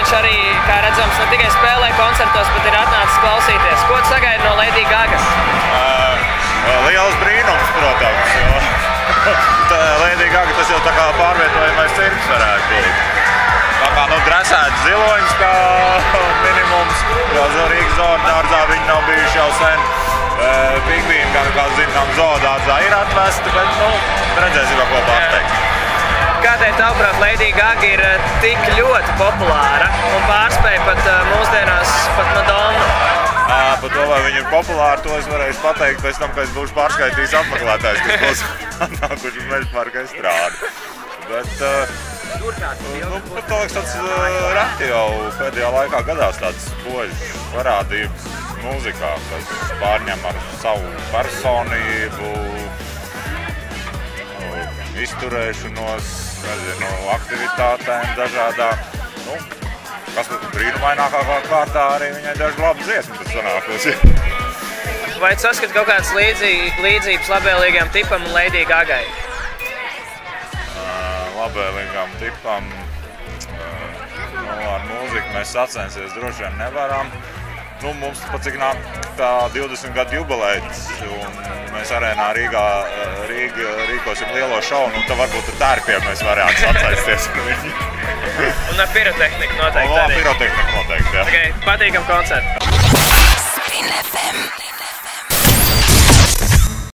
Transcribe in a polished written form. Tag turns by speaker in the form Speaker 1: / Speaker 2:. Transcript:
Speaker 1: viņš arī, kā redzams, ne tikai spēlē koncertos, bet ir atnācis klausīties. Ko tu sagaidi no Lady Gagas?
Speaker 2: Liels brīnums, protams, jo Lady Gaga tas jau tā kā pārvietojamais cirks varētu būt. Tā kā dresēts ziloņus kā minimums, jo Rīgas zoodārzā viņi nav bijuši jau sen. Pingvīni, kā zinām, zoodārzā ir atvesti, bet redzēsim, ko pārteikt.
Speaker 1: Kādēļ tavuprāt Lady Gaga ir tik ļoti populāra un pārspēja pat mūsdienās pat Madonnu?
Speaker 2: Par to, vai viņi ir populāri, to es varēšu pateikt pēc tam, kad es būšu pārskaitījis apmeklētājs, kas būs atnākuši uz Mežaparka estrādi. Bet, tā liekas tāds reti jau pēdējā laikā gadās tāds spožs parādības mūzikā, kas pārņem ar savu personību, izturēšanos, nezinu, aktivitātēm dažādām. Kas brīnumainākā kārtā arī viņai daži labi dziesmi tad sanākusi.
Speaker 1: Vai tu saskati kaut kādas līdzības labvēlīgām tipam un Lady Gagai?
Speaker 2: Labvēlīgām tipam ar mūziku mēs sacensties droši vien nevaram. Mums pat cik nāk tā 20 gadu jubilejs, un mēs arēnā rīkosim lielo šovu, un tad varbūt ar tērpiem mēs varētu sacensties ar viņu.
Speaker 1: Un ar pirotehniku noteikti arī?
Speaker 2: Pirotehniku noteikti, jā.
Speaker 1: Okay, patīkam koncertu!